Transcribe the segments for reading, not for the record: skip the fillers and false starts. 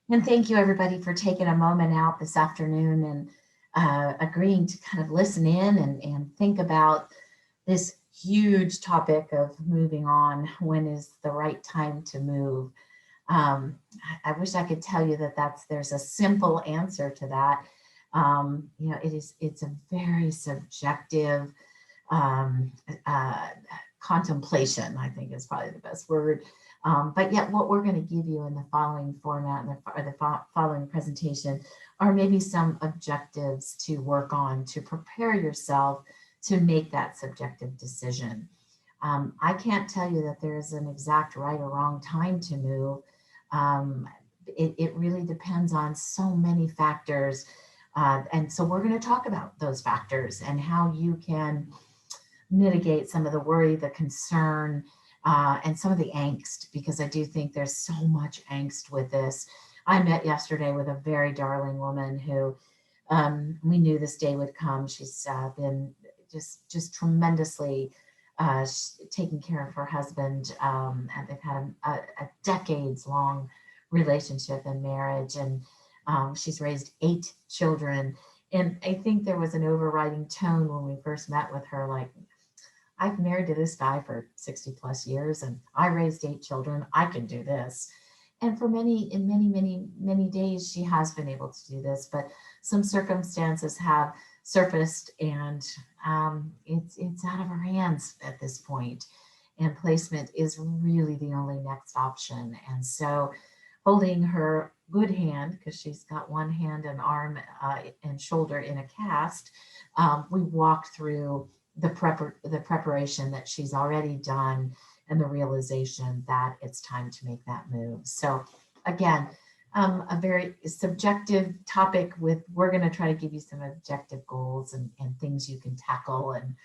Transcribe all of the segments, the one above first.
And thank you everybody for taking a moment out this afternoon and agreeing to kind of listen in and think about this huge topic of moving on. When is the right time to move? I wish I could tell you that there's a simple answer to that. It's a very subjective um, uh, contemplation, I think is probably the best word. But yet, what we're going to give you in the following format and the following presentation are maybe some objectives to work on to prepare yourself to make that subjective decision. I can't tell you that there is an exact right or wrong time to move. Um, it really depends on so many factors. And so we're going to talk about those factors and how you can mitigate some of the worry, the concern, and some of the angst, because I do think there's so much angst with this. I met yesterday with a very darling woman who we knew this day would come. She's been just tremendously taking care of her husband, and they've had a decades long relationship and marriage, and she's raised 8 children. And I think there was an overriding tone when we first met with her, like, I've married to this guy for 60 plus years and I raised 8 children. I can do this. And for many days, she has been able to do this, but some circumstances have surfaced and it's out of her hands at this point. And placement is really the only next option. And so holding her good hand, because she's got one hand and arm and shoulder in a cast, we walked through the preparation that she's already done and the realization that it's time to make that move. So again, a very subjective topic with, we're going to try to give you some objective goals and things you can tackle and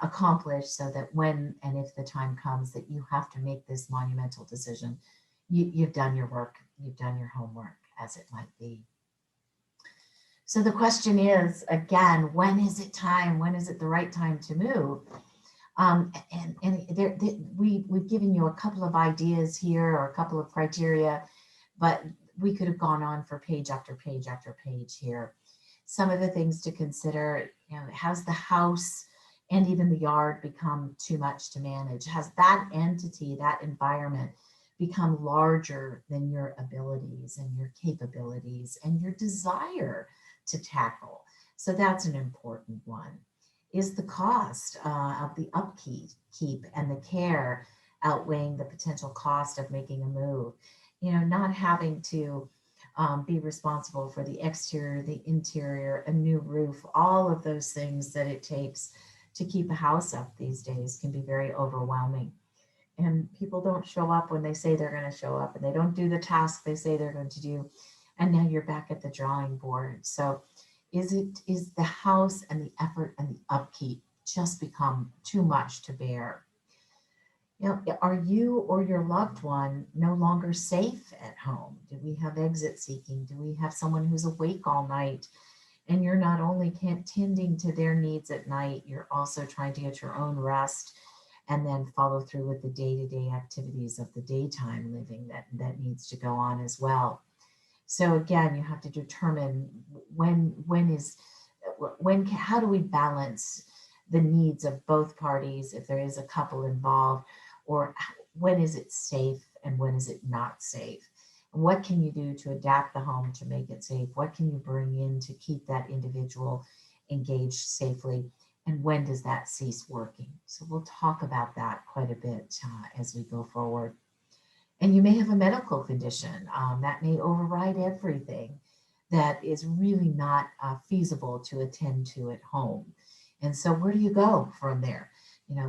accomplish so that when and if the time comes that you have to make this monumental decision, you've done your work, you've done your homework, as it might be. So the question is, again, when is it time? When is it the right time to move? We've given you a couple of ideas here or a couple of criteria, but we could have gone on for page after page after page here. Some of the things to consider, has the house and even the yard become too much to manage? Has that entity, that environment, become larger than your abilities and your capabilities and your desire to tackle? So that's an important one. Is the cost of the upkeep and the care outweighing the potential cost of making a move? Not having to be responsible for the exterior, the interior, a new roof, all of those things that it takes to keep a house up these days can be very overwhelming. And people don't show up when they say they're going to show up, and they don't do the task they say they're going to do. And now you're back at the drawing board. So is the house and the effort and the upkeep just become too much to bear? Are you or your loved one no longer safe at home? Do we have exit seeking? Do we have someone who's awake all night? And you're not only tending to their needs at night, you're also trying to get your own rest and then follow through with the day-to-day activities of the daytime living that needs to go on as well. So again, you have to determine how do we balance the needs of both parties if there is a couple involved, or when is it safe and when is it not safe? And what can you do to adapt the home to make it safe? What can you bring in to keep that individual engaged safely? And when does that cease working? So we'll talk about that quite a bit as we go forward. And you may have a medical condition that may override everything, that is really not feasible to attend to at home. And so where do you go from there?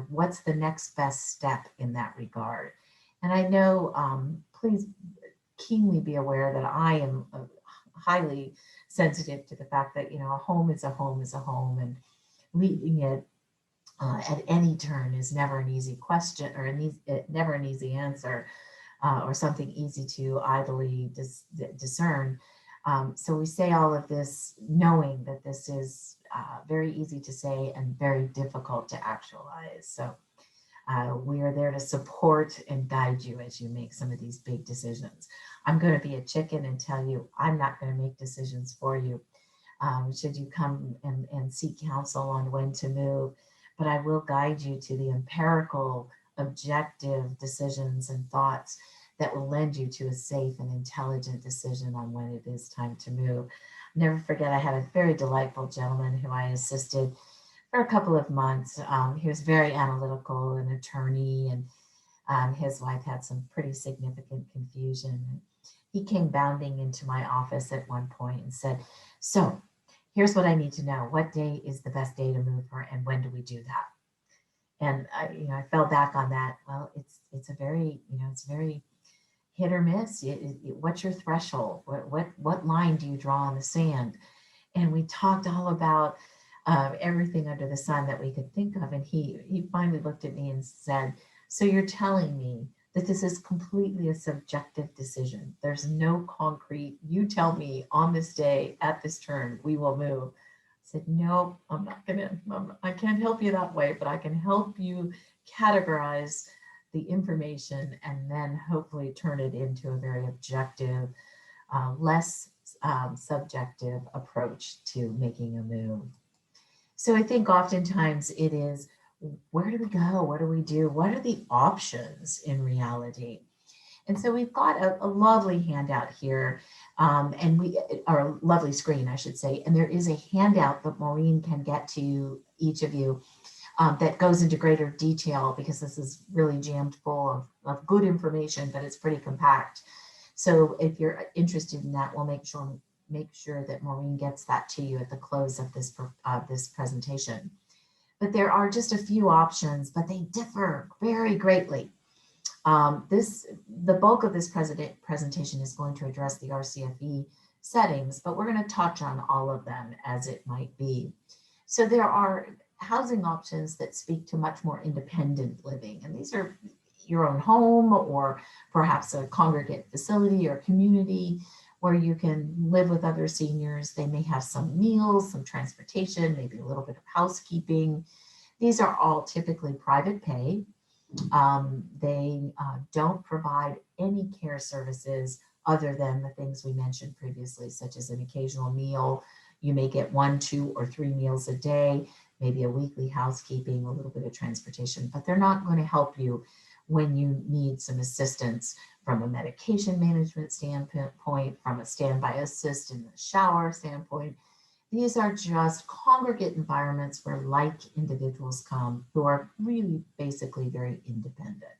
What's the next best step in that regard? And I know, please keenly be aware that I am highly sensitive to the fact that, a home is a home is a home, and leaving it at any turn is never an easy question or never an easy answer, or something easy to idly discern. So we say all of this knowing that this is very easy to say and very difficult to actualize. So we are there to support and guide you as you make some of these big decisions. I'm going to be a chicken and tell you I'm not going to make decisions for you. Should you come and seek counsel on when to move, but I will guide you to the empirical, objective decisions and thoughts that will lend you to a safe and intelligent decision on when it is time to move. Never forget, I had a very delightful gentleman who I assisted for a couple of months. He was very analytical, an attorney, and his wife had some pretty significant confusion. He came bounding into my office at one point and said, "So, here's what I need to know. What day is the best day to move her, and when do we do that?" And I fell back on that. Well, it's a very, it's very hit or miss. What's your threshold? What line do you draw in the sand? And we talked all about everything under the sun that we could think of. And he finally looked at me and said, "So you're telling me that this is completely a subjective decision? There's no concrete, you tell me on this day at this turn we will move." I said, "No, I can't help you that way, but I can help you categorize the information and then hopefully turn it into a very objective, less subjective approach to making a move." So I think oftentimes it is, where do we go? What do we do? What are the options in reality? And so we've got a lovely handout here, or a lovely screen, I should say. And there is a handout that Maureen can get to each of you that goes into greater detail, because this is really jammed full of good information, but it's pretty compact. So if you're interested in that, we'll make sure that Maureen gets that to you at the close of this presentation. But there are just a few options, but they differ very greatly. The bulk of this presentation is going to address the RCFE settings, but we're going to touch on all of them as it might be. So there are housing options that speak to much more independent living, and these are your own home or perhaps a congregate facility or community where you can live with other seniors. They may have some meals, some transportation, maybe a little bit of housekeeping. These are all typically private pay. They don't provide any care services other than the things we mentioned previously, such as an occasional meal. You may get 1, 2, or 3 meals a day, maybe a weekly housekeeping, a little bit of transportation, but they're not going to help you when you need some assistance from a medication management standpoint, from a standby assist in the shower standpoint. These are just congregate environments where like individuals come who are really basically very independent.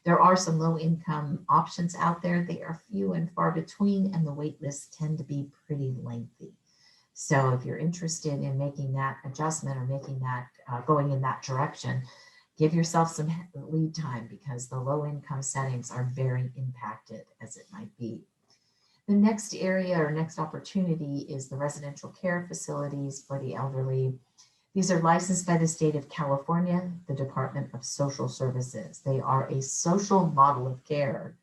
There are some low income options out there. They are few and far between, and the wait lists tend to be pretty lengthy. So if you're interested in making that adjustment or making that going in that direction, give yourself some lead time, because the low income settings are very impacted as it might be. The next area or next opportunity is the residential care facilities for the elderly. These are licensed by the state of California, the Department of Social Services. They are a social model of care.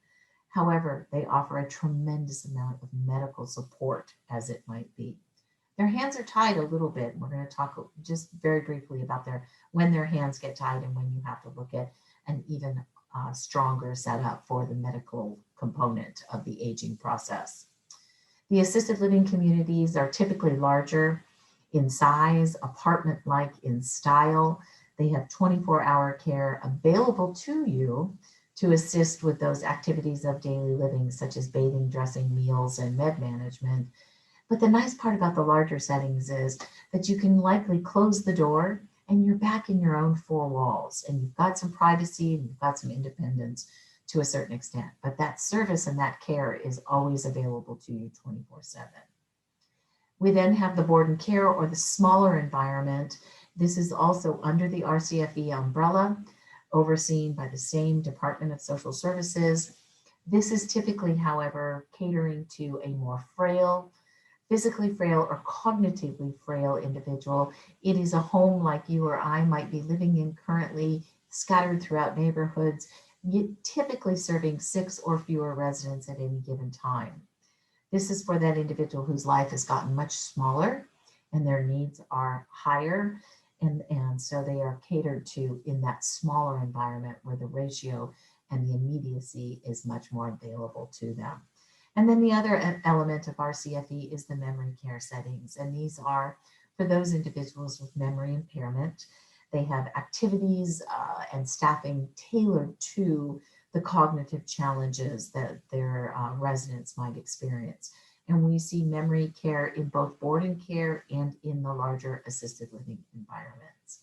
However, they offer a tremendous amount of medical support as it might be. Their hands are tied a little bit. We're going to talk just very briefly about when their hands get tied and when you have to look at an even stronger setup for the medical component of the aging process. The assisted living communities are typically larger in size, apartment-like in style. They have 24-hour care available to you to assist with those activities of daily living, such as bathing, dressing, meals, and med management. But the nice part about the larger settings is that you can likely close the door and you're back in your own 4 walls, and you've got some privacy and you've got some independence to a certain extent. But that service and that care is always available to you 24/7. We then have the board and care, or the smaller environment. This is also under the RCFE umbrella, overseen by the same Department of Social Services. This is typically, however, catering to a more frail, physically frail or cognitively frail individual. It is a home like you or I might be living in currently, scattered throughout neighborhoods, typically serving 6 or fewer residents at any given time. This is for that individual whose life has gotten much smaller and their needs are higher. And so they are catered to in that smaller environment where the ratio and the immediacy is much more available to them. And then the other element of our CFE is the memory care settings. And these are for those individuals with memory impairment. They have activities and staffing tailored to the cognitive challenges that their residents might experience. And we see memory care in both boarding care and in the larger assisted living environments.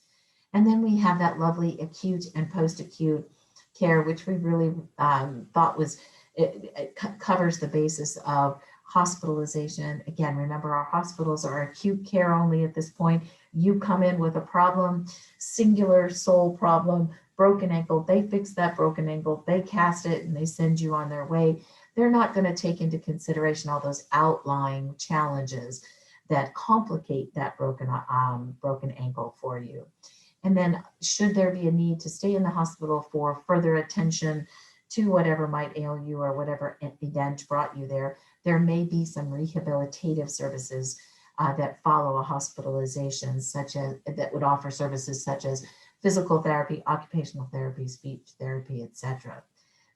And then we have that lovely acute and post-acute care, which we really thought was, it covers the basis of hospitalization. Again, remember our hospitals are acute care only at this point. You come in with a problem, singular sole problem, broken ankle, they fix that broken ankle, they cast it and they send you on their way. They're not going to take into consideration all those outlying challenges that complicate that broken ankle for you. And then should there be a need to stay in the hospital for further attention to whatever might ail you or whatever event brought you there, there may be some rehabilitative services that follow a hospitalization, such as that would offer services such as physical therapy, occupational therapy, speech therapy, etc.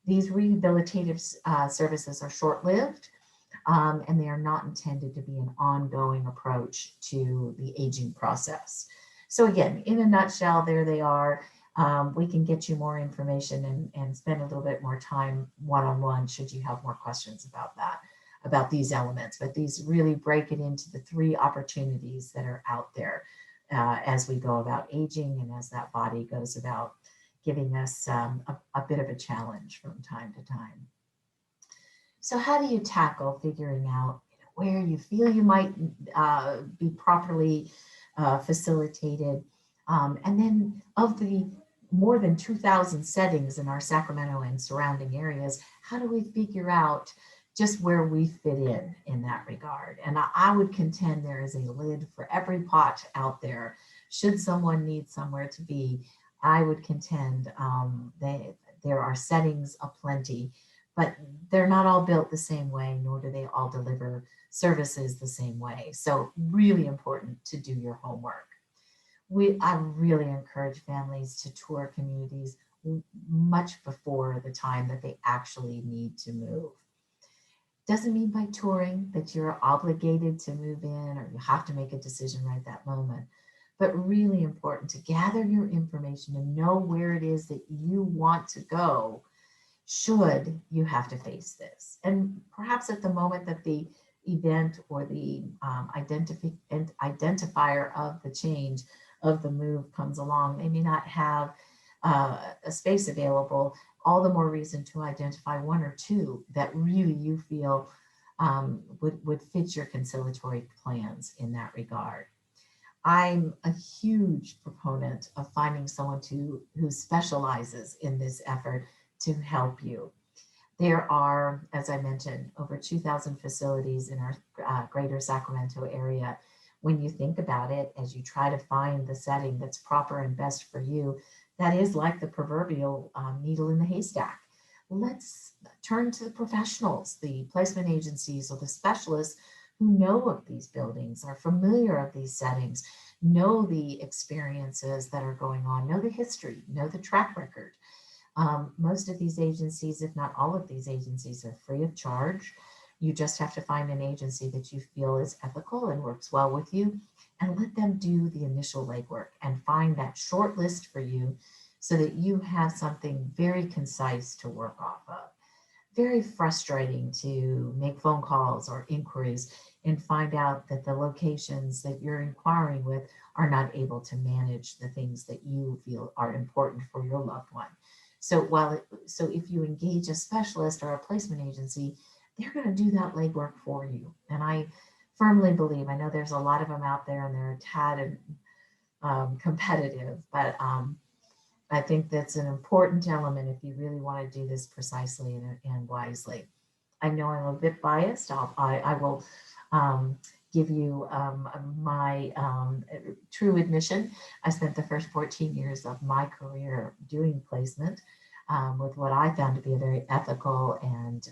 These rehabilitative services are short-lived, and they are not intended to be an ongoing approach to the aging process. So again, in a nutshell, there they are. We can get you more information and spend a little bit more time one-on-one should you have more questions about that, about these elements. But these really break it into the three opportunities that are out there as we go about aging and as that body goes about giving us a bit of a challenge from time to time. So how do you tackle figuring out where you feel you might be properly facilitated? And then of the more than 2,000 settings in our Sacramento and surrounding areas, how do we figure out just where we fit in that regard? And I would contend there is a lid for every pot out there. Should someone need somewhere to be, I would contend there are settings aplenty, but they're not all built the same way, nor do they all deliver services the same way. So really important to do your homework. I really encourage families to tour communities much before the time that they actually need to move. Doesn't mean by touring that you're obligated to move in or you have to make a decision right that moment, but really important to gather your information and know where it is that you want to go should you have to face this. And perhaps at the moment that the event or the identifier of the change of the move comes along, they may not have a space available, all the more reason to identify one or two that really you feel would fit your conciliatory plans in that regard. I'm a huge proponent of finding someone who specializes in this effort to help you. There are, as I mentioned, over 2,000 facilities in our greater Sacramento area. When you think about it, as you try to find the setting that's proper and best for you, that is like the proverbial needle in the haystack. Let's turn to the professionals, the placement agencies or the specialists who know of these buildings, are familiar of these settings, know the experiences that are going on, know the history, know the track record. Most of these agencies, if not all of these agencies, are free of charge. You just have to find an agency that you feel is ethical and works well with you, and let them do the initial legwork and find that short list for you so that you have something very concise to work off of. Very frustrating to make phone calls or inquiries and find out that the locations that you're inquiring with are not able to manage the things that you feel are important for your loved one. So if you engage a specialist or a placement agency, they're going to do that legwork for you. And I firmly believe, I know there's a lot of them out there and they're a tad competitive, but I think that's an important element if you really want to do this precisely and wisely. I know I'm a bit biased. I will give you my true admission. I spent the first 14 years of my career doing placement with what I found to be a very ethical and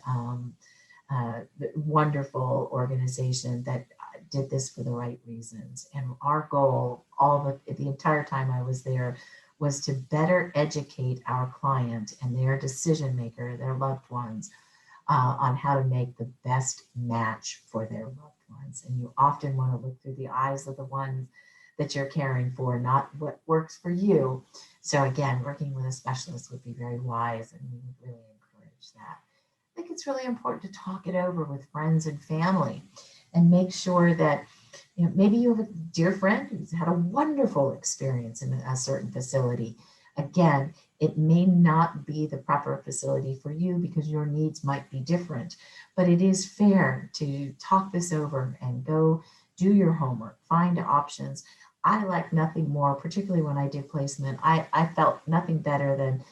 wonderful organization that did this for the right reasons. And our goal, the entire time I was there, was to better educate our client and their decision maker, their loved ones, on how to make the best match for their loved ones. And you often want to look through the eyes of the ones that you're caring for, not what works for you. So again, working with a specialist would be very wise, and we would really encourage that. I think it's really important to talk it over with friends and family and make sure that, maybe you have a dear friend who's had a wonderful experience in a certain facility. Again, it may not be the proper facility for you because your needs might be different, but it is fair to talk this over and go do your homework, find options. I like nothing more, particularly when I did placement. I felt nothing better than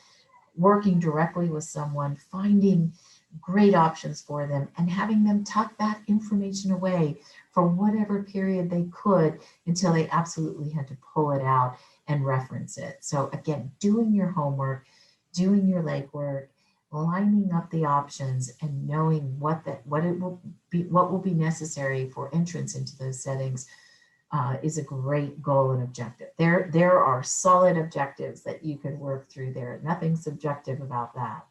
working directly with someone, finding great options for them and having them tuck that information away for whatever period they could until they absolutely had to pull it out and reference it. So again, doing your homework, doing your legwork, lining up the options and knowing what will be necessary for entrance into those settings is a great goal and objective. There are solid objectives that you can work through there. Nothing subjective about that.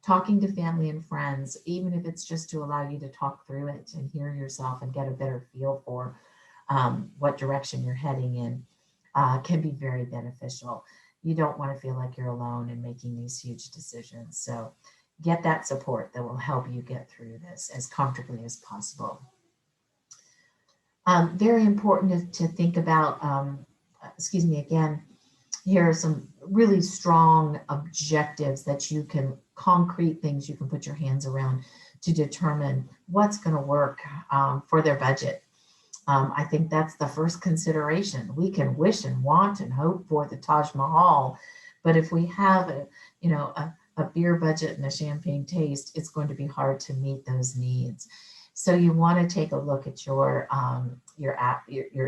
Talking to family and friends, even if it's just to allow you to talk through it and hear yourself and get a better feel for what direction you're heading in, can be very beneficial. You don't want to feel like you're alone in making these huge decisions. So get that support that will help you get through this as comfortably as possible. Very important to think about, excuse me again, here are some really strong objectives that you can, concrete things you can put your hands around to determine what's going to work for their budget. I think that's the first consideration. We can wish and want and hope for the Taj Mahal, but if we have a beer budget and a champagne taste, it's going to be hard to meet those needs. So you want to take a look at your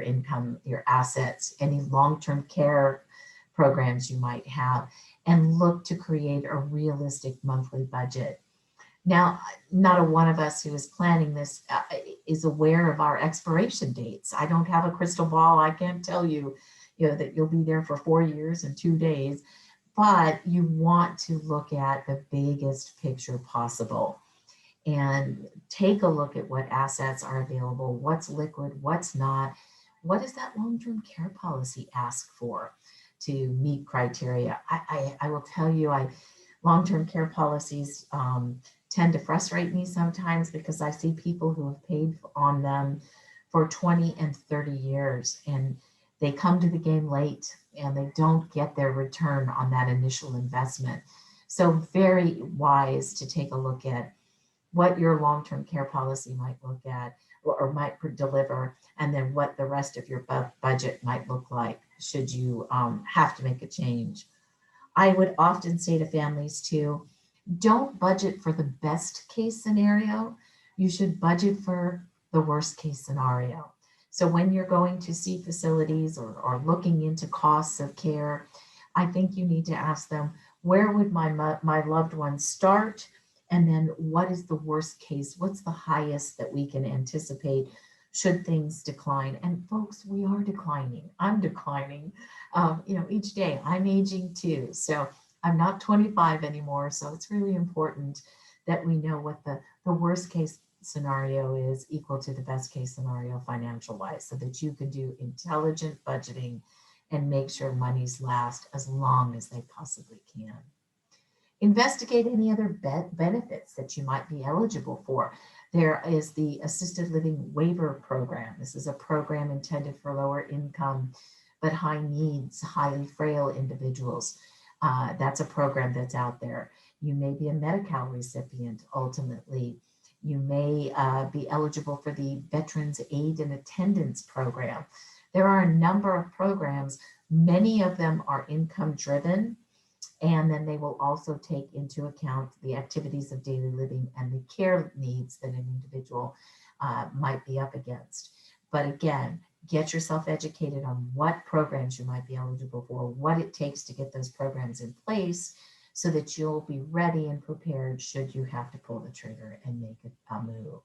income, your assets, any long-term care programs you might have, and look to create a realistic monthly budget. Now, not a one of us who is planning this is aware of our expiration dates. I don't have a crystal ball. I can't tell you, that you'll be there for 4 years and 2 days, but you want to look at the biggest picture possible and take a look at what assets are available, what's liquid, what's not. What does that long-term care policy ask for to meet criteria? I will tell you, long-term care policies tend to frustrate me sometimes because I see people who have paid on them for 20 and 30 years and they come to the game late and they don't get their return on that initial investment. So very wise to take a look at what your long-term care policy might look at or might deliver, and then what the rest of your budget might look like should you have to make a change. I would often say to families too, don't budget for the best case scenario. You should budget for the worst case scenario. So when you're going to see facilities or looking into costs of care, I think you need to ask them, where would my loved ones start? And then what is the worst case? What's the highest that we can anticipate should things decline? And folks, we are declining. I'm declining, each day. I'm aging too. So I'm not 25 anymore. So it's really important that we know what the worst case scenario is equal to the best case scenario financial wise, so that you can do intelligent budgeting and make sure monies last as long as they possibly can. Investigate any other benefits that you might be eligible for. There is the Assisted Living Waiver Program. This is a program intended for lower income but high needs, highly frail individuals. That's a program that's out there. You may be a Medi-Cal recipient ultimately. You may be eligible for the Veterans Aid and Attendance Program. There are a number of programs. Many of them are income driven, and then they will also take into account the activities of daily living and the care needs that an individual might be up against. But again, get yourself educated on what programs you might be eligible for, what it takes to get those programs in place so that you'll be ready and prepared should you have to pull the trigger and make a move.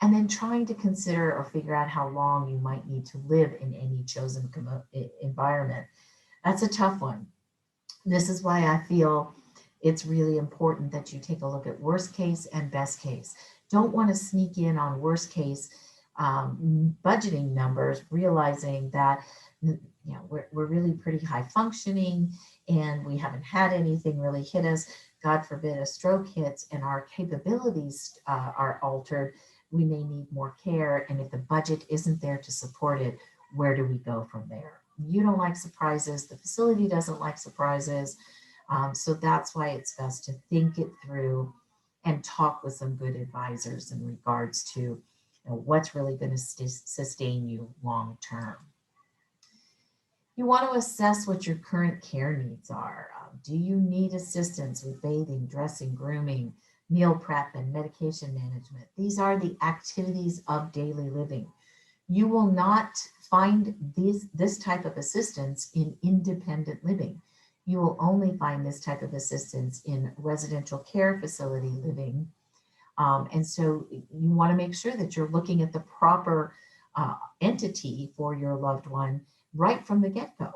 And then trying to consider or figure out how long you might need to live in any chosen environment. That's a tough one. This is why I feel it's really important that you take a look at worst case and best case. Don't want to sneak in on worst case budgeting numbers, realizing that we're really pretty high functioning and we haven't had anything really hit us. God forbid a stroke hits and our capabilities are altered. We may need more care. And if the budget isn't there to support it, where do we go from there? You don't like surprises. The facility doesn't like surprises. So that's why it's best to think it through and talk with some good advisors in regards to what's really going to sustain you long term. You want to assess what your current care needs are. Do you need assistance with bathing, dressing, grooming, meal prep, and medication management? These are the activities of daily living. You will not find this type of assistance in independent living. You will only find this type of assistance in residential care facility living. And so you want to make sure that you're looking at the proper entity for your loved one right from the get-go.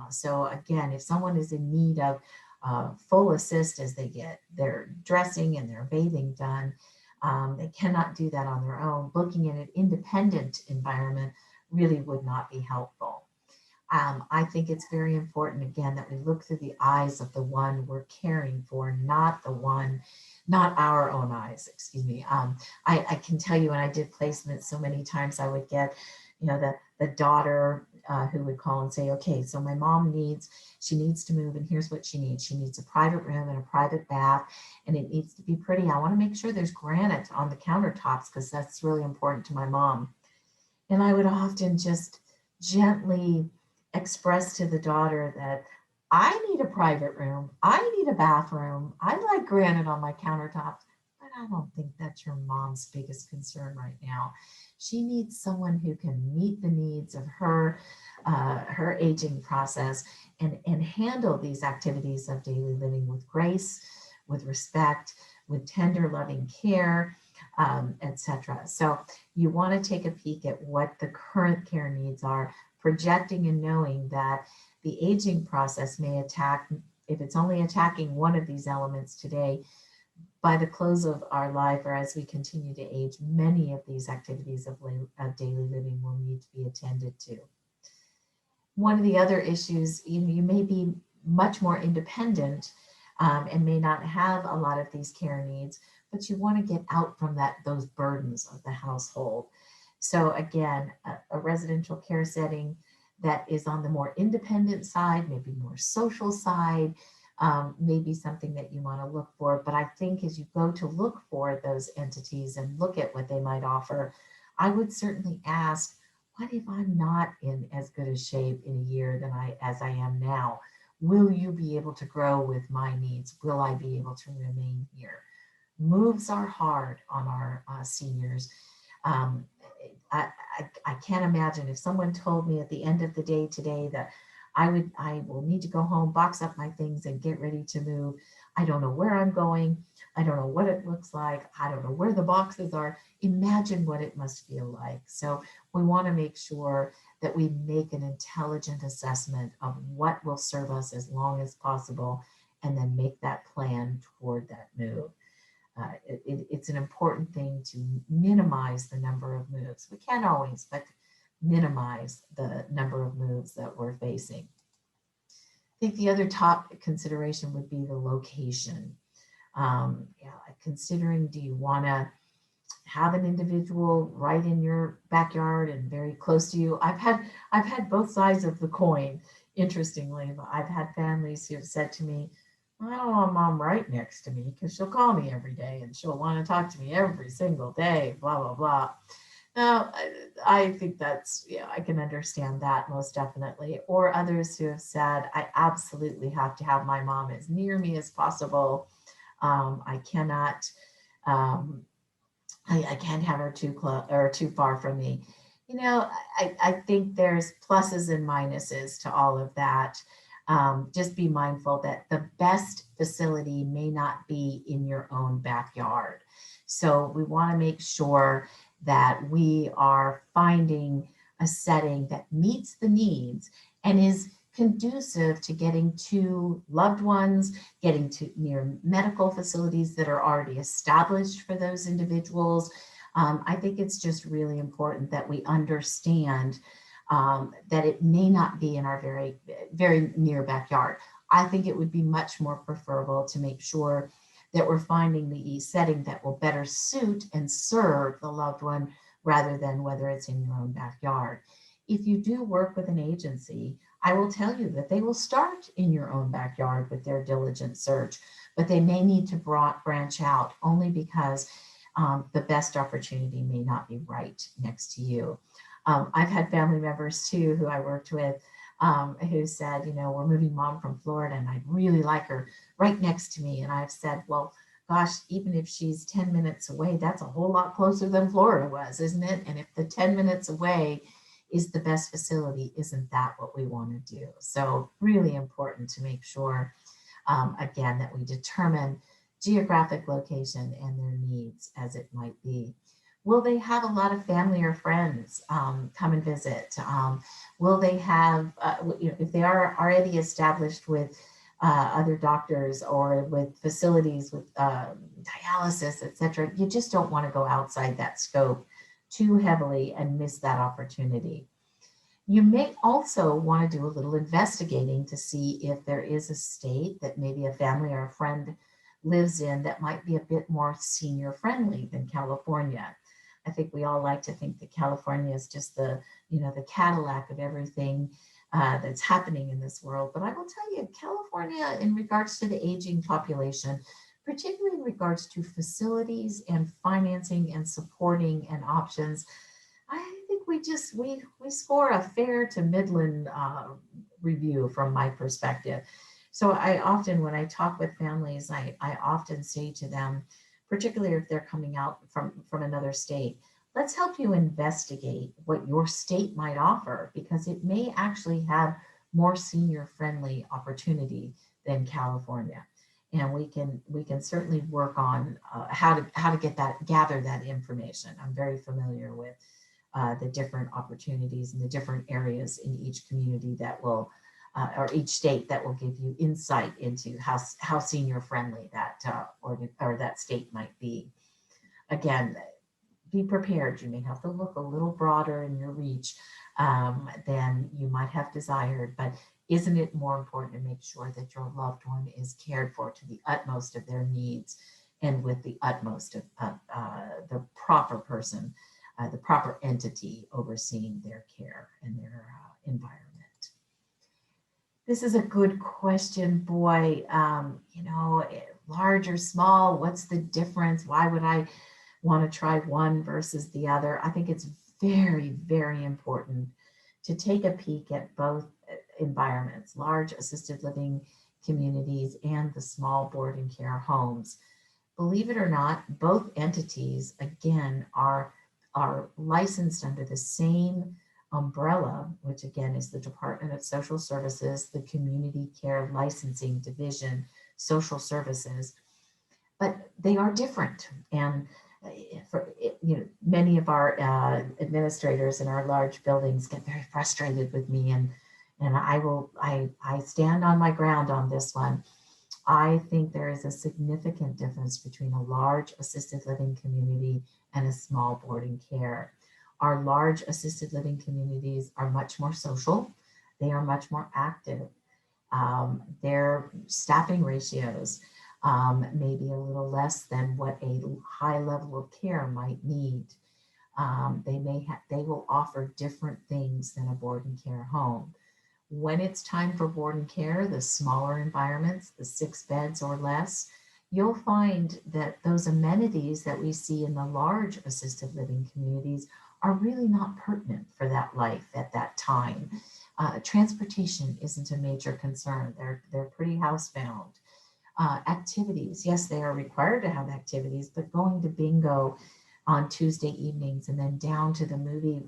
So again, if someone is in need of full assist as they get their dressing and their bathing done, they cannot do that on their own. Looking at an independent environment really would not be helpful. I think it's very important, again, that we look through the eyes of the one we're caring for, not our own eyes, excuse me. I can tell you when I did placements so many times I would get, the daughter who would call and say, okay, so my mom she needs to move and here's what she needs. She needs a private room and a private bath and it needs to be pretty. I want to make sure there's granite on the countertops because that's really important to my mom. And I would often just gently express to the daughter that I need a private room. I need a bathroom. I like granite on my countertops, but I don't think that's your mom's biggest concern right now. She needs someone who can meet the needs of her aging process and handle these activities of daily living with grace, with respect, with tender, loving care, etc. So you want to take a peek at what the current care needs are, projecting and knowing that the aging process may attack, if it's only attacking one of these elements today, by the close of our life or as we continue to age, many of these activities of daily living will need to be attended to. One of the other issues, you may be much more independent and may not have a lot of these care needs, but you want to get out from those burdens of the household. So again, a residential care setting that is on the more independent side, maybe more social side, maybe something that you want to look for. But I think as you go to look for those entities and look at what they might offer, I would certainly ask, what if I'm not in as good a shape in a year as I am now? Will you be able to grow with my needs? Will I be able to remain here? Moves are hard on our seniors. I can't imagine if someone told me at the end of the day today that I will need to go home, box up my things and get ready to move. I don't know where I'm going. I don't know what it looks like. I don't know where the boxes are. Imagine what it must feel like. So we want to make sure that we make an intelligent assessment of what will serve us as long as possible and then make that plan toward that move. It's an important thing to minimize the number of moves. We can't always, but minimize the number of moves that we're facing. I think the other top consideration would be the location. Considering, do you want to have an individual right in your backyard and very close to you? I've had both sides of the coin. Interestingly, I've had families who have said to me, I don't want mom right next to me because she'll call me every day and she'll want to talk to me every single day, blah, blah, blah. Now, I think that's, I can understand that most definitely. Or others who have said, I absolutely have to have my mom as near me as possible. I cannot, I can't have her too close or too far from me. I think there's pluses and minuses to all of that. Just be mindful that the best facility may not be in your own backyard. So we want to make sure that we are finding a setting that meets the needs and is conducive to getting to loved ones, getting to near medical facilities that are already established for those individuals. I think it's just really important that we understand that it may not be in our very near backyard. I think it would be much more preferable to make sure that we're finding the setting that will better suit and serve the loved one rather than whether it's in your own backyard. If you do work with an agency, I will tell you that they will start in your own backyard with their diligent search, but they may need to branch out only because the best opportunity may not be right next to you. I've had family members too who I worked with who said, you know, we're moving mom from Florida and I'd really like her right next to me. And I've said, well, gosh, even if she's 10 minutes away, that's a whole lot closer than Florida was, isn't it? And if the 10 minutes away is the best facility, isn't that what we want to do? So really important to make sure, again, that we determine geographic location and their needs as it might be. Will they have a lot of family or friends come and visit? Will they have, you know, if they are already established with other doctors or with facilities with dialysis, et cetera, you just don't want to go outside that scope too heavily and miss that opportunity. You may also want to do a little investigating to see if there is a state that maybe a family or a friend lives in that might be a bit more senior friendly than California. I think we all like to think that California is just the, you know, the Cadillac of everything that's happening in this world. But I will tell you, California, in regards to the aging population, particularly in regards to facilities and financing and supporting and options, I think we score a fair to Midland review from my perspective. So I often, when I talk with families, I often say to them, particularly if they're coming out from another state, let's help you investigate what your state might offer because it may actually have more senior friendly opportunity than California. And we can certainly work on how to gather that information. I'm very familiar with the different opportunities and the different areas in each community that will, or each state that will give you insight into how senior friendly that or that state might be. Again, be prepared. You may have to look a little broader in your reach than you might have desired, but isn't it more important to make sure that your loved one is cared for to the utmost of their needs and with the utmost of the proper person, the proper entity overseeing their care and their environment? This is a good question, boy. You know, large or small, what's the difference? Why would I want to try one versus the other? I think it's very, very important to take a peek at both environments, large assisted living communities and the small board and care homes. Believe it or not, both entities, again, are licensed under the same umbrella, which again is the Department of Social Services, the Community Care Licensing Division, Social Services, but they are different. And for, you know, many of our administrators in our large buildings get very frustrated with me, and I stand on my ground on this one. I think there is a significant difference between a large assisted living community and a small board and care. Our large assisted living communities are much more social. They are much more active. Their staffing ratios may be a little less than what a high level of care might need. They will offer different things than a board and care home. When it's time for board and care, the smaller environments, the 6 beds or less, you'll find that those amenities that we see in the large assisted living communities are really not pertinent for that life at that time. Transportation isn't a major concern. They're pretty housebound. Activities, yes, they are required to have activities, but going to bingo on Tuesday evenings and then down to the movie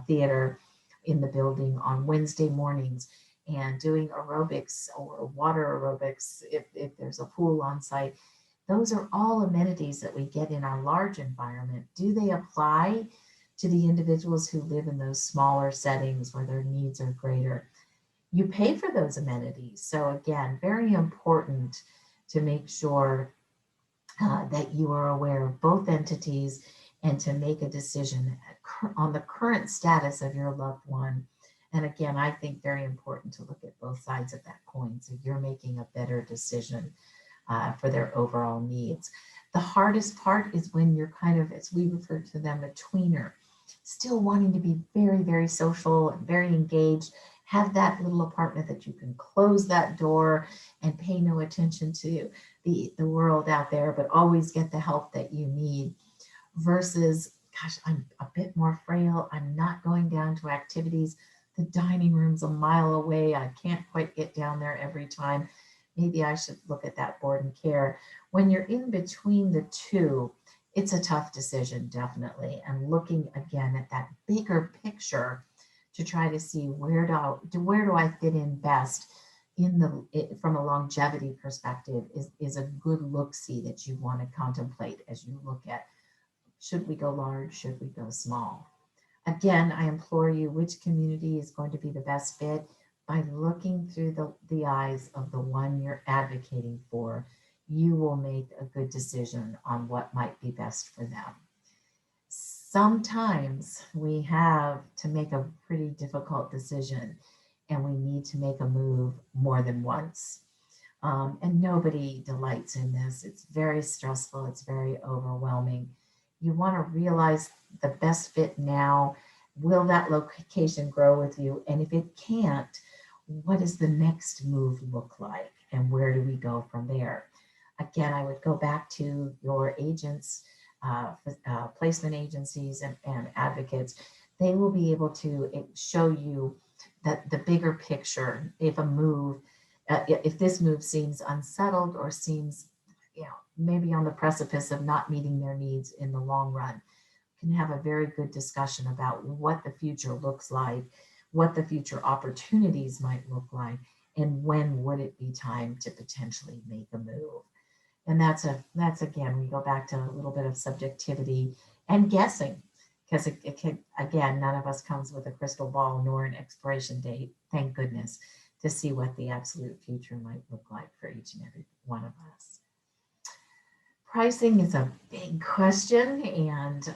theater in the building on Wednesday mornings and doing aerobics or water aerobics if there's a pool on site. Those are all amenities that we get in our large environment. Do they apply to the individuals who live in those smaller settings where their needs are greater? you pay for those amenities. So again, very important to make sure that you are aware of both entities and to make a decision on the current status of your loved one. And again, I think very important to look at both sides of that coin so you're making a better decision for their overall needs. The hardest part is when you're kind of, as we refer to them, a tweener, still wanting to be very, very social and very engaged, have that little apartment that you can close that door and pay no attention to the world out there, but always get the help that you need, versus, gosh, I'm a bit more frail. I'm not going down to activities. The dining room's a mile away. I can't quite get down there every time. Maybe I should look at that board and care. When you're in between the two, it's a tough decision, definitely. And looking again at that bigger picture to try to see where do I fit in best in from a longevity perspective is a good look-see that you want to contemplate as you look at, should we go large, should we go small? Again, I implore you, which community is going to be the best fit? By looking through the eyes of the one you're advocating for, you will make a good decision on what might be best for them. Sometimes we have to make a pretty difficult decision and we need to make a move more than once. And nobody delights in this. It's very stressful. It's very overwhelming. You want to realize the best fit now. Will that location grow with you? And if it can't, what does the next move look like? And where do we go from there? Again, I would go back to your agents, placement agencies and advocates. They will be able to show you that the bigger picture. If a move, if this move seems unsettled or seems, maybe on the precipice of not meeting their needs in the long run, can have a very good discussion about what the future looks like, what the future opportunities might look like, and when would it be time to potentially make a move. And that's again, we go back to a little bit of subjectivity and guessing, because it can, again, none of us comes with a crystal ball nor an expiration date, thank goodness, to see what the absolute future might look like for each and every one of us. Pricing is a big question, and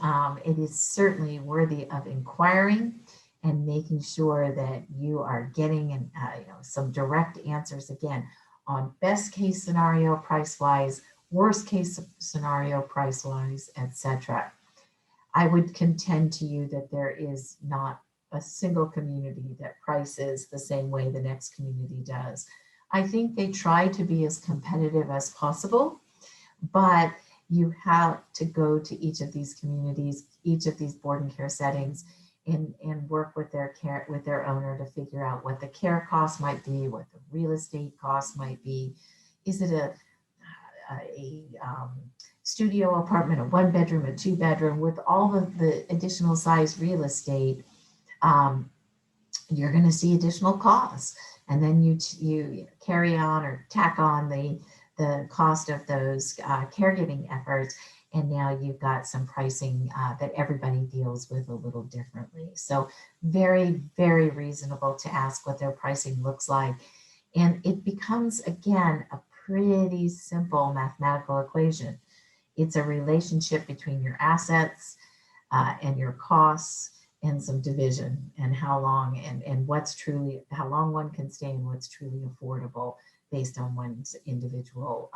it is certainly worthy of inquiring and making sure that you are getting some direct answers, again, on best case scenario price-wise, worst case scenario price-wise, etc. I would contend to you that there is not a single community that prices the same way the next community does. I think they try to be as competitive as possible, but you have to go to each of these communities, each of these board and care settings, and work with their owner to figure out what the care cost might be, what the real estate cost might be. Is it a studio apartment, a 1-bedroom, a 2-bedroom, with all of the additional size real estate? You're going to see additional costs, and then you carry on or tack on the cost of those caregiving efforts, and now you've got some pricing that everybody deals with a little differently. So very, very reasonable to ask what their pricing looks like. And it becomes, again, a pretty simple mathematical equation. It's a relationship between your assets and your costs, and some division, and how long and what's truly, how long one can stay and what's truly affordable based on one's individual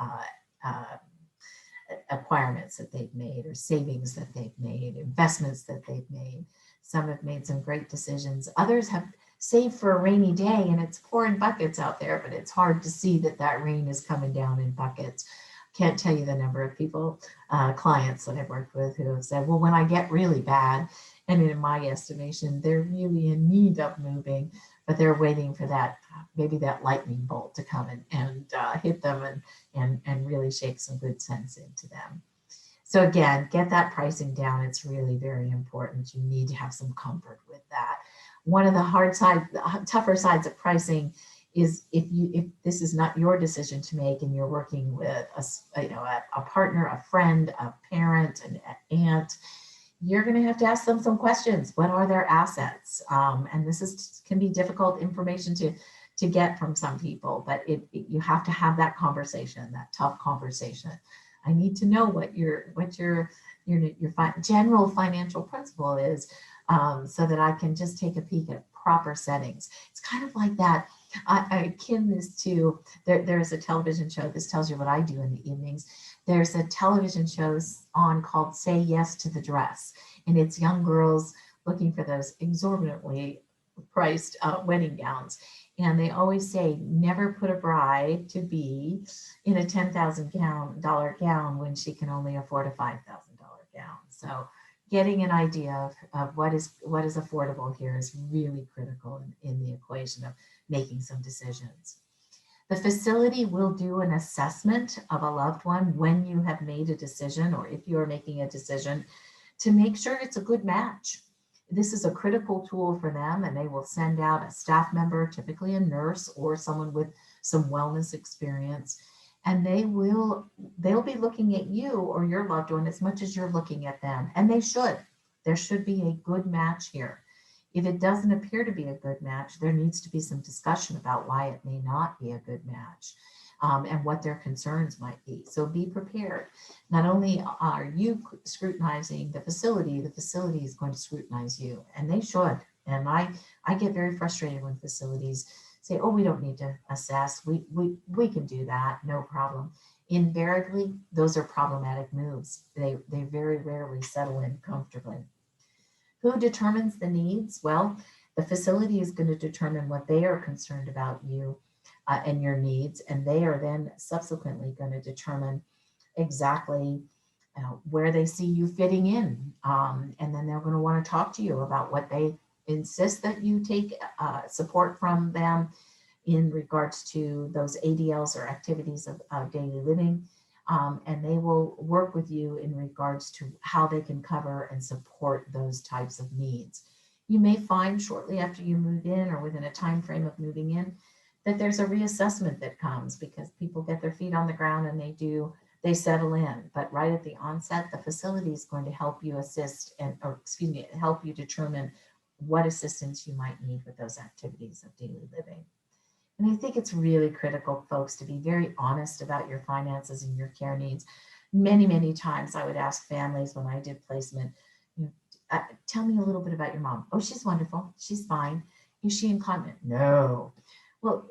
acquirements that they've made, or savings that they've made, investments that they've made. Some have made some great decisions. Others have saved for a rainy day, and it's pouring buckets out there, but it's hard to see that rain is coming down in buckets. Can't tell you the number of people, clients that I've worked with, who have said, well, when I get really bad, and in my estimation, they're really in need of moving, but they're waiting for that, maybe that lightning bolt to come and hit them and really shake some good sense into them. So again, get that pricing down. It's really very important. You need to have some comfort with that. One of the tougher sides of pricing is if this is not your decision to make, and you're working with a partner, a friend, a parent, an aunt, you're going to have to ask them some questions. What are their assets? And this can be difficult information to to get from some people, but you have to have that conversation, that tough conversation. I need to know what your general financial principle is, so that I can just take a peek at proper settings. It's kind of like that. I akin this to, there's a television show. This tells you what I do in the evenings. There's a television show on called Say Yes to the Dress, and it's young girls looking for those exorbitantly priced wedding gowns. And they always say, never put a bride to be in a $10,000 gown when she can only afford a $5,000 gown. So getting an idea of what is affordable here is really critical in the equation of making some decisions. The facility will do an assessment of a loved one when you have made a decision, or if you are making a decision, to make sure it's a good match. This is a critical tool for them, and they will send out a staff member, typically a nurse or someone with some wellness experience, and they'll be looking at you or your loved one as much as you're looking at them. And they should. There should be a good match here. If it doesn't appear to be a good match, there needs to be some discussion about why it may not be a good match, and what their concerns might be. So be prepared. Not only are you scrutinizing the facility is going to scrutinize you, and they should. And I get very frustrated when facilities say, oh, we don't need to assess. We can do that, no problem. Invariably, those are problematic moves. They very rarely settle in comfortably. Who determines the needs? Well, the facility is going to determine what they are concerned about you and your needs, and they are then subsequently going to determine exactly where they see you fitting in. And then they're going to want to talk to you about what they insist that you take support from them in regards to those ADLs or activities of daily living. And they will work with you in regards to how they can cover and support those types of needs. You may find shortly after you move in, or within a time frame of moving in, that there's a reassessment that comes because people get their feet on the ground and they settle in. But right at the onset, the facility is going to help you help you determine what assistance you might need with those activities of daily living. And I think it's really critical, folks, to be very honest about your finances and your care needs. Many, many times I would ask families when I did placement, tell me a little bit about your mom. Oh, she's wonderful. She's fine. Is she incontinent? No. Well,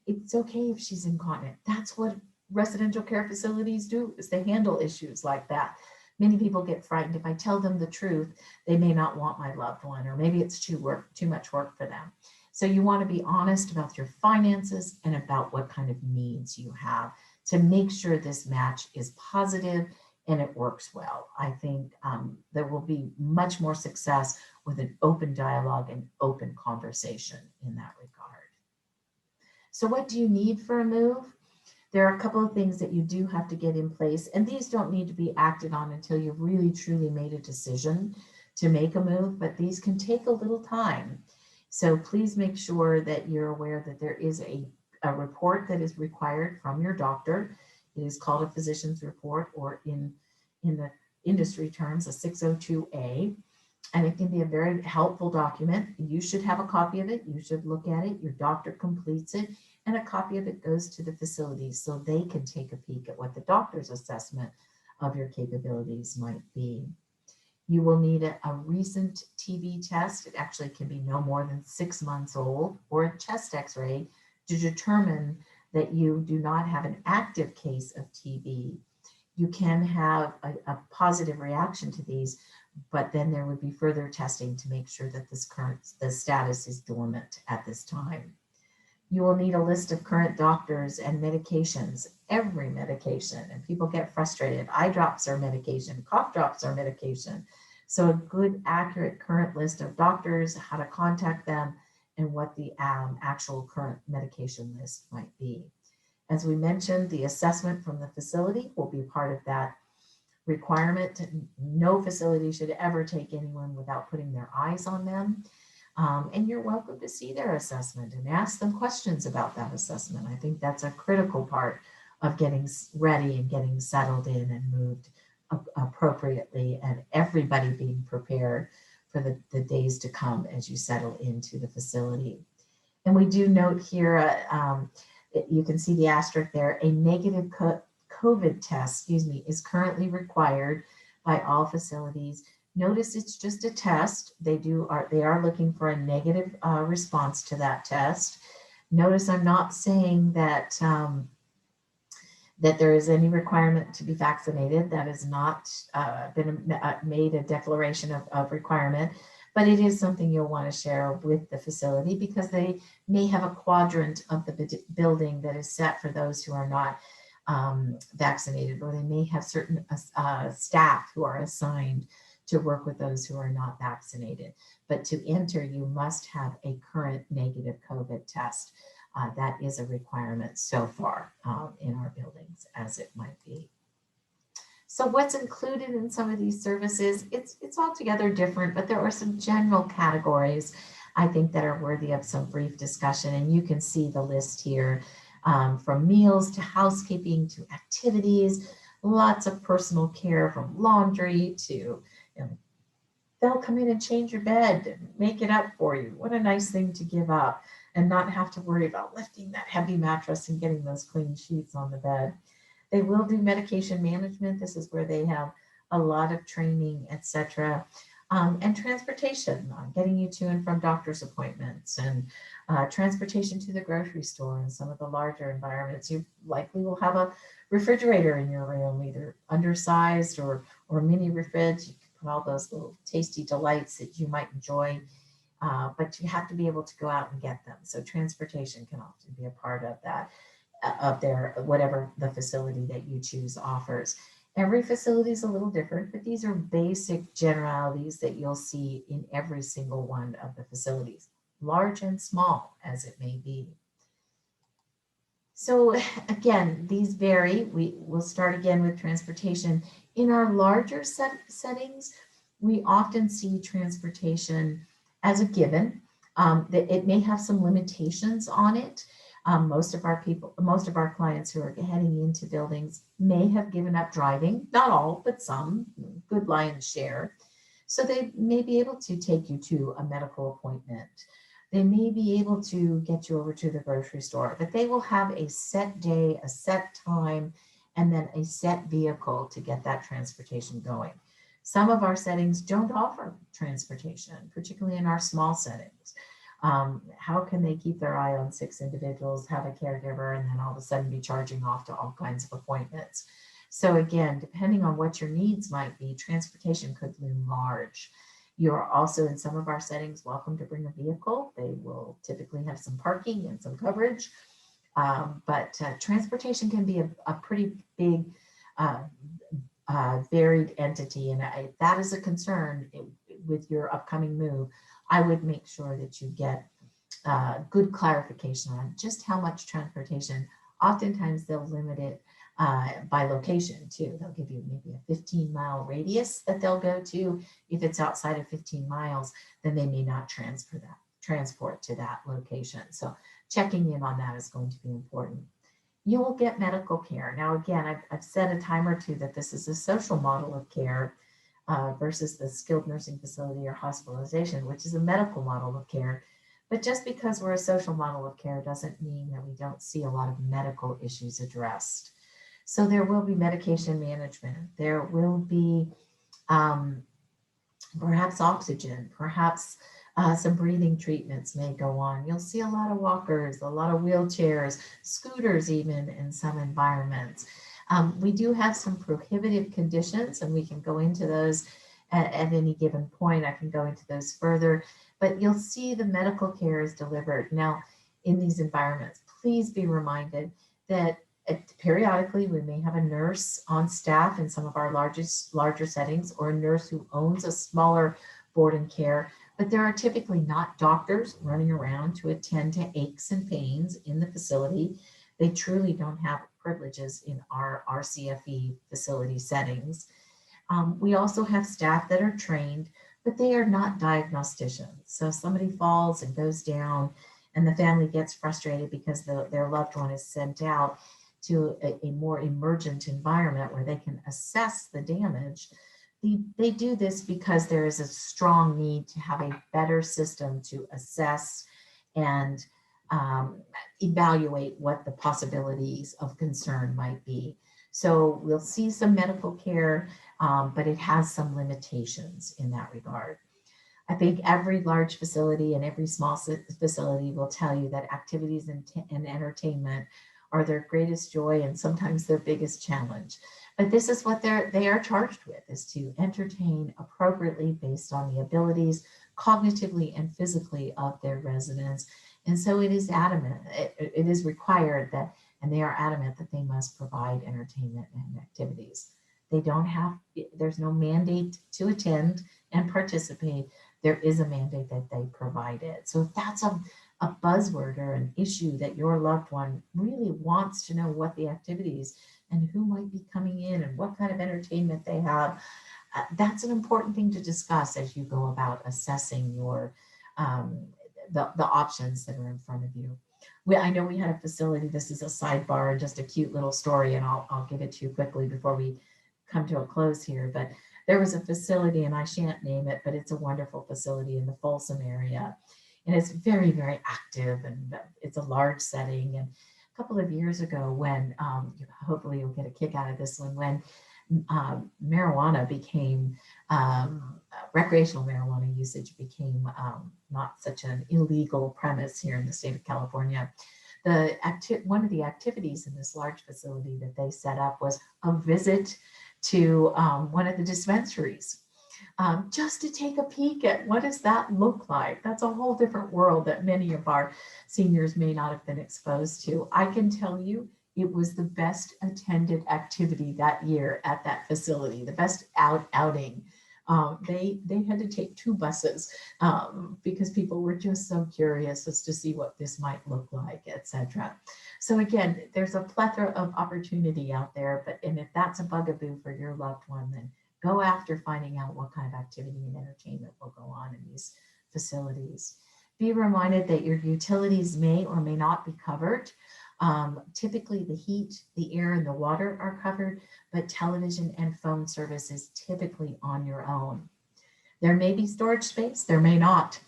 it's okay if she's incontinent. That's what residential care facilities do, is they handle issues like that. Many people get frightened. If I tell them the truth, they may not want my loved one, or maybe it's too much work for them. So you want to be honest about your finances and about what kind of needs you have to make sure this match is positive and it works well. I think there will be much more success with an open dialogue and open conversation in that regard. So what do you need for a move? There are a couple of things that you do have to get in place, and these don't need to be acted on until you've really truly made a decision to make a move, but these can take a little time. So please make sure that you're aware that there is a report that is required from your doctor. It is called a physician's report, or in the industry terms, a 602A. And it can be a very helpful document. You should have a copy of it. You should look at it. Your doctor completes it, and a copy of it goes to the facility so they can take a peek at what the doctor's assessment of your capabilities might be. You will need a recent TB test. It actually can be no more than 6 months old, or a chest x-ray to determine that you do not have an active case of TB. You can have a positive reaction to these, but then there would be further testing to make sure that the status is dormant at this time. You will need a list of current doctors and medications, every medication, and people get frustrated. Eye drops are medication, cough drops are medication. So a good, accurate current list of doctors, how to contact them, and what the actual current medication list might be. As we mentioned, the assessment from the facility will be part of that requirement. No facility should ever take anyone without putting their eyes on them. And you're welcome to see their assessment and ask them questions about that assessment. I think that's a critical part of getting ready and getting settled in and moved appropriately, and everybody being prepared for the days to come as you settle into the facility. And we do note here, you can see the asterisk there, a negative COVID test, is currently required by all facilities. Notice it's just a test. They are looking for a negative response to that test. Notice I'm not saying that that there is any requirement to be vaccinated. That has not been made a declaration of requirement, but it is something you'll want to share with the facility because they may have a quadrant of the building that is set for those who are not vaccinated, or they may have certain staff who are assigned to work with those who are not vaccinated. But to enter, you must have a current negative COVID test. That is a requirement so far in our buildings, as it might be. So what's included in some of these services, it's altogether different, but there are some general categories I think that are worthy of some brief discussion. And you can see the list here, from meals to housekeeping to activities, lots of personal care, from laundry to, they'll come in and change your bed and make it up for you. What a nice thing to give up and not have to worry about lifting that heavy mattress and getting those clean sheets on the bed. They will do medication management. This is where they have a lot of training, etc. And transportation, getting you to and from doctor's appointments, and transportation to the grocery store. In some of the larger environments, you likely will have a refrigerator in your room, either undersized or mini refrige. You can put all those little tasty delights that you might enjoy, but you have to be able to go out and get them. So transportation can often be a part of that, of their, whatever the facility that you choose offers. Every facility is a little different, but these are basic generalities that you'll see in every single one of the facilities, large and small as it may be. So again, these vary. We'll start again with transportation. In our larger settings, we often see transportation as a given. It may have some limitations on it. Most of our clients who are heading into buildings may have given up driving, not all, but some, good lion's share. So they may be able to take you to a medical appointment. They may be able to get you over to the grocery store, but they will have a set day, a set time, and then a set vehicle to get that transportation going. Some of our settings don't offer transportation, particularly in our small settings. How can they keep their eye on 6 individuals, have a caregiver, and then all of a sudden be charging off to all kinds of appointments? So again, depending on what your needs might be, transportation could loom large. You're also, in some of our settings, welcome to bring a vehicle. They will typically have some parking and some coverage, but transportation can be a pretty big, varied entity. And if that is a concern with your upcoming move, I would make sure that you get good clarification on just how much transportation. Oftentimes they'll limit it by location too. They'll give you maybe a 15-mile radius that they'll go to. If it's outside of 15 miles, then they may not transport to that location. So checking in on that is going to be important. You will get medical care. Now, again, I've said a time or two that this is a social model of care versus the skilled nursing facility or hospitalization, which is a medical model of care. But just because we're a social model of care doesn't mean that we don't see a lot of medical issues addressed. So there will be medication management. There will be perhaps oxygen, perhaps some breathing treatments may go on. You'll see a lot of walkers, a lot of wheelchairs, scooters even in some environments. We do have some prohibitive conditions, and we can go into those at any given point. I can go into those further, but you'll see the medical care is delivered. Now, in these environments, please be reminded that periodically we may have a nurse on staff in some of our larger settings, or a nurse who owns a smaller board and care, but there are typically not doctors running around to attend to aches and pains in the facility. They truly don't have privileges in our RCFE facility settings. We also have staff that are trained, but they are not diagnosticians. So if somebody falls and goes down and the family gets frustrated because their loved one is sent out to a more emergent environment where they can assess the damage, they do this because there is a strong need to have a better system to assess and um, evaluate what the possibilities of concern might be. So we'll see some medical care, but it has some limitations in that regard. I think every large facility and every small facility will tell you that activities and entertainment are their greatest joy and sometimes their biggest challenge. But this is what they are charged with, is to entertain appropriately based on the abilities cognitively and physically of their residents. And so it is adamant, it is required that, and they are adamant that they must provide entertainment and activities. They don't have, there's no mandate to attend and participate. There is a mandate that they provide it. So if that's a buzzword or an issue that your loved one really wants to know what the activities and who might be coming in and what kind of entertainment they have, that's an important thing to discuss as you go about assessing your um, the options that are in front of you. I know we had a facility, this is a sidebar, just a cute little story, and I'll give it to you quickly before we come to a close here, but there was a facility, and I shan't name it, but it's a wonderful facility in the Folsom area. And it's very, very active, and it's a large setting. And a couple of years ago when, hopefully you'll get a kick out of this one, when marijuana became, recreational marijuana usage became not such an illegal premise here in the state of California. One of the activities in this large facility that they set up was a visit to one of the dispensaries, just to take a peek at what does that look like. That's a whole different world that many of our seniors may not have been exposed to. I can tell you it was the best attended activity that year at that facility, the best outing. They had to take 2 buses because people were just so curious as to see what this might look like, etc. So again, there's a plethora of opportunity out there, and if that's a bugaboo for your loved one, then go after finding out what kind of activity and entertainment will go on in these facilities. Be reminded that your utilities may or may not be covered. Typically the heat, the air, and the water are covered, but television and phone service is typically on your own. There may be storage space, there may not.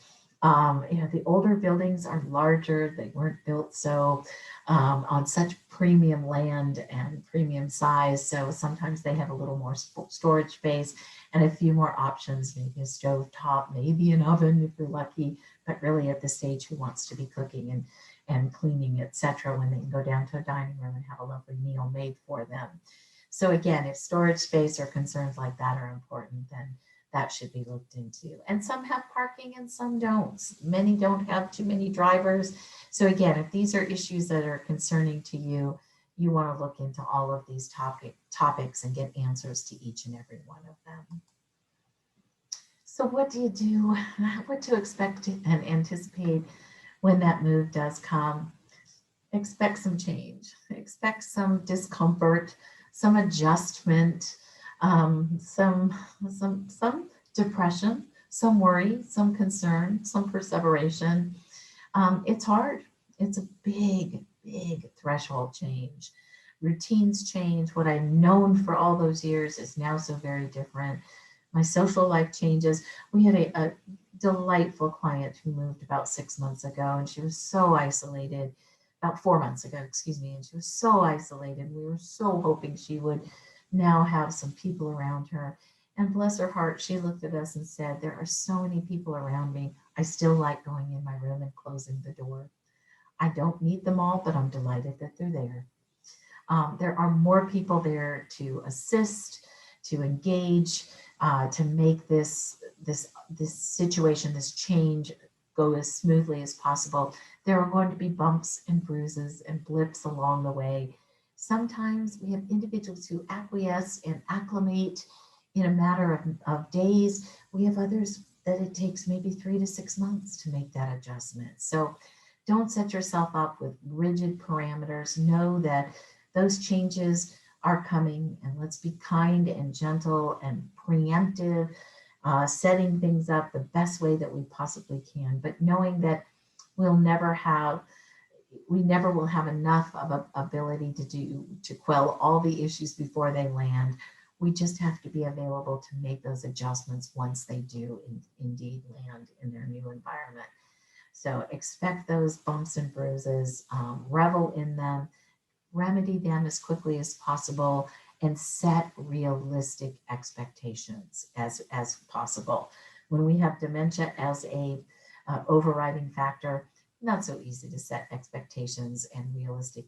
The older buildings are larger, they weren't built so on such premium land and premium size, so sometimes they have a little more storage space and a few more options, maybe a stove top, maybe an oven if you're lucky, but really at the stage who wants to be cooking and cleaning, etc., when they can go down to a dining room and have a lovely meal made for them. So again, if storage space or concerns like that are important, then that should be looked into. And some have parking and some don't. Many don't have too many drivers. So again, if these are issues that are concerning to you, you want to look into all of these topics and get answers to each and every one of them. So what do you do? What to expect and anticipate when that move does come? Expect some change, expect some discomfort, some adjustment, some depression, some worry, some concern, some perseveration. It's hard. It's a big, big threshold change. Routines change. What I've known for all those years is now so very different. My social life changes. We had a delightful client who moved about 6 months ago, and she was so isolated. About 4 months ago, excuse me, and she was so isolated. We were so hoping she would now have some people around her. And bless her heart, she looked at us and said, there are so many people around me. I still like going in my room and closing the door. I don't need them all, but I'm delighted that they're there. There are more people there to assist, to engage, to make this situation, this change go as smoothly as possible. There are going to be bumps and bruises and blips along the way. Sometimes we have individuals who acquiesce and acclimate in a matter of days. We have others that it takes maybe 3 to 6 months to make that adjustment. So don't set yourself up with rigid parameters. Know that those changes are coming, and let's be kind and gentle and preemptive, setting things up the best way that we possibly can, but knowing that we never will have enough of an ability to quell all the issues before they land. We just have to be available to make those adjustments once they do indeed land in their new environment. So expect those bumps and bruises, revel in them, remedy them as quickly as possible, and set realistic expectations as possible. When we have dementia as a overriding factor, not so easy to set expectations and realistic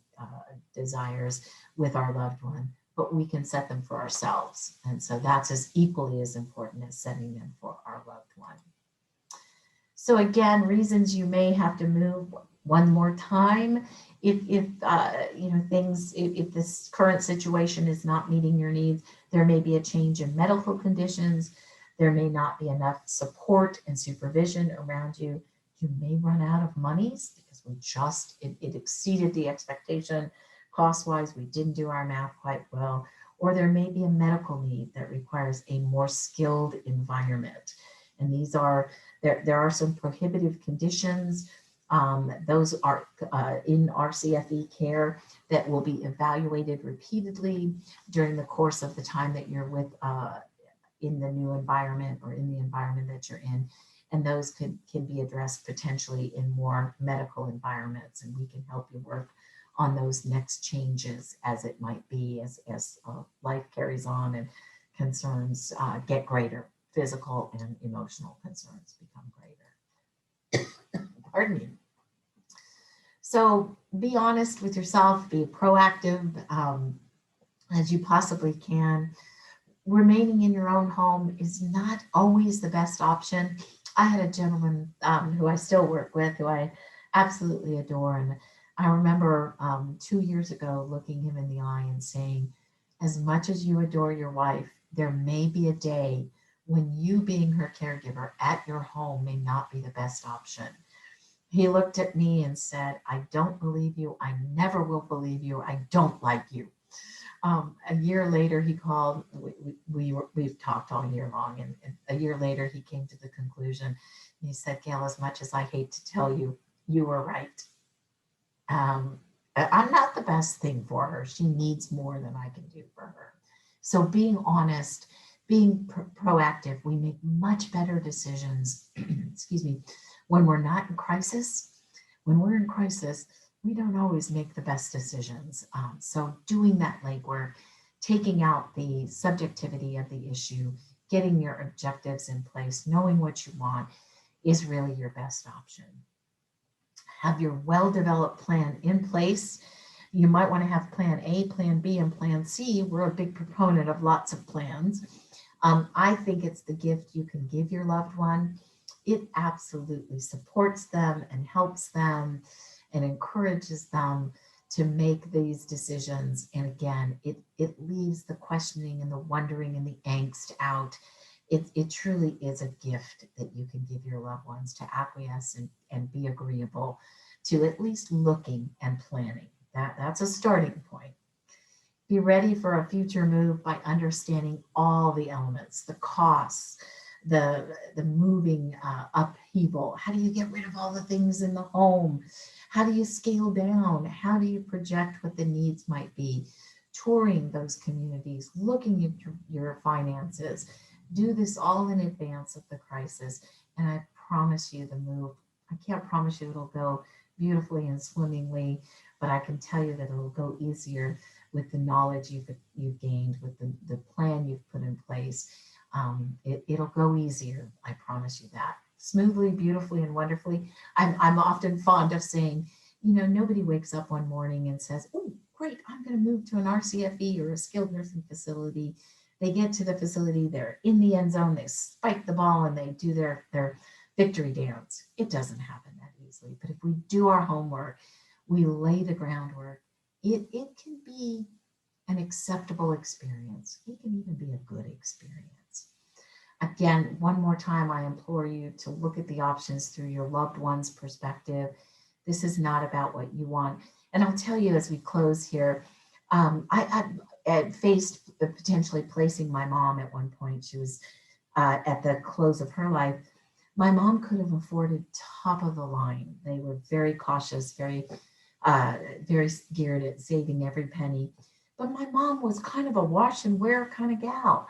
desires with our loved one, but we can set them for ourselves. And so that's as equally as important as setting them for our loved one. So again, reasons you may have to move one more time. If you know things, if this current situation is not meeting your needs, there may be a change in medical conditions. There may not be enough support and supervision around you. You may run out of monies because it exceeded the expectation. Cost-wise, we didn't do our math quite well. Or there may be a medical need that requires a more skilled environment. And these are, there are some prohibitive conditions. Those are in RCFE care that will be evaluated repeatedly during the course of the time that you're with in the new environment or in the environment that you're in. And those can be addressed potentially in more medical environments, and we can help you work on those next changes as it might be, as life carries on and concerns get greater, physical and emotional concerns become greater. Pardon me. So be honest with yourself, be proactive as you possibly can. Remaining in your own home is not always the best option. I had a gentleman who I still work with, who I absolutely adore. And I remember 2 years ago looking him in the eye and saying, as much as you adore your wife, there may be a day when you being her caregiver at your home may not be the best option. He looked at me and said, I don't believe you. I never will believe you. I don't like you. A year later, he called. We've talked all year long, and a year later, he came to the conclusion. He said, Gail, as much as I hate to tell you, you were right. I'm not the best thing for her. She needs more than I can do for her. So being honest, being proactive, we make much better decisions, excuse me, when we're not in crisis. When we're in crisis, we don't always make the best decisions. So doing that legwork, taking out the subjectivity of the issue, getting your objectives in place, knowing what you want is really your best option. Have your well-developed plan in place. You might want to have plan A, plan B, and plan C. We're a big proponent of lots of plans. I think it's the gift you can give your loved one. It absolutely supports them and helps them and encourages them to make these decisions. And again, it leaves the questioning and the wondering and the angst out. It truly is a gift that you can give your loved ones to acquiesce and be agreeable to at least looking and planning. That's a starting point. Be ready for a future move by understanding all the elements, the costs, the moving upheaval. How do you get rid of all the things in the home? How do you scale down? How do you project what the needs might be? Touring those communities, looking at your finances. Do this all in advance of the crisis. And I promise you the move, I can't promise you it'll go beautifully and swimmingly, but I can tell you that it'll go easier with the knowledge you've gained, with the plan you've put in place. It'll go easier, I promise you that. Smoothly, beautifully, and wonderfully. I'm often fond of saying, you know, nobody wakes up one morning and says, oh, great, I'm going to move to an RCFE or a skilled nursing facility. They get to the facility, they're in the end zone, they spike the ball, and they do their victory dance. It doesn't happen that easily. But if we do our homework, we lay the groundwork, it can be an acceptable experience. It can even be a good experience. Again, one more time, I implore you to look at the options through your loved one's perspective. This is not about what you want. And I'll tell you as we close here, I faced potentially placing my mom at one point. She was at the close of her life. My mom could have afforded top of the line. They were very cautious, very geared at saving every penny. But my mom was kind of a wash and wear kind of gal.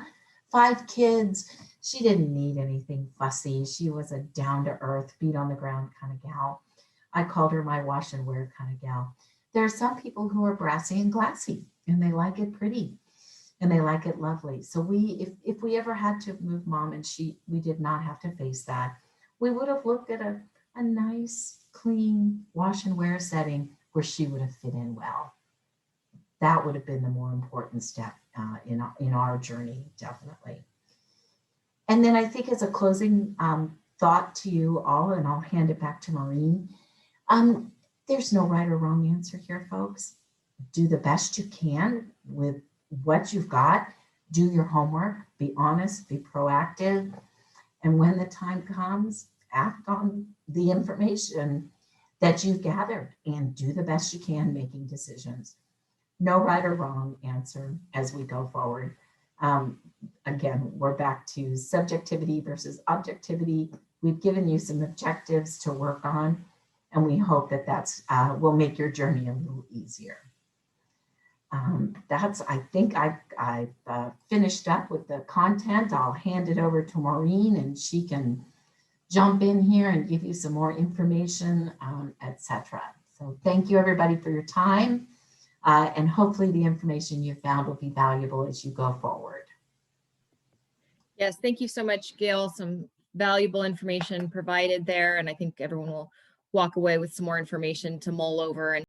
5 kids. She didn't need anything fussy. She was a down to earth, beat on the ground kind of gal. I called her my wash and wear kind of gal. There are some people who are brassy and glassy and they like it pretty and they like it lovely. So if we ever had to move mom and we did not have to face that, we would have looked at a nice, clean wash and wear setting where she would have fit in well. That would have been the more important step in our journey, definitely. And then I think as a closing thought to you all, and I'll hand it back to Maureen, there's no right or wrong answer here, folks. Do the best you can with what you've got. Do your homework, be honest, be proactive. And when the time comes, act on the information that you've gathered and do the best you can making decisions. No right or wrong answer as we go forward. Again, we're back to subjectivity versus objectivity. We've given you some objectives to work on, and we hope that will make your journey a little easier. I think I've finished up with the content. I'll hand it over to Maureen and she can jump in here and give you some more information, etc. So thank you everybody for your time. And hopefully the information you found will be valuable as you go forward. Yes, thank you so much, Gail. Some valuable information provided there, and I think everyone will walk away with some more information to mull over and